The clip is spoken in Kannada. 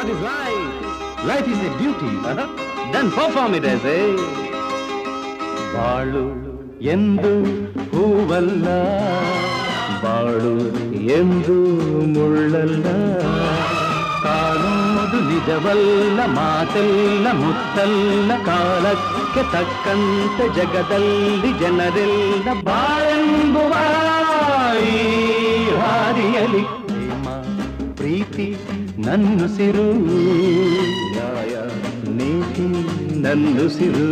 What is life? Life is a duty. Then perform it as a ಬಾಳು ಎಂದು ಹೂವಲ್ಲ, ಬಾಳು ಎಂದು ಮುಳ್ಳಲ್ಲ, ಕಾಣೋದು ನಿಜವಲ್ಲ, ಮಾತೆಲ್ಲ ಮುತ್ತಲ್ಲ, ಕಾಲಕ್ಕೆ ತಕ್ಕಂತೆ ಜಗದಲ್ಲಿ ಜನರೆಲ್ಲ ಬಾಳೆಂಬುವ ಈ ಹಾದಿಯಲಿ ಪ್ರೇಮ ಪ್ರೀತಿ ನನ್ನುಸಿರು, ನ್ಯಾಯ ನೀತಿ ನನ್ನುಸಿರು.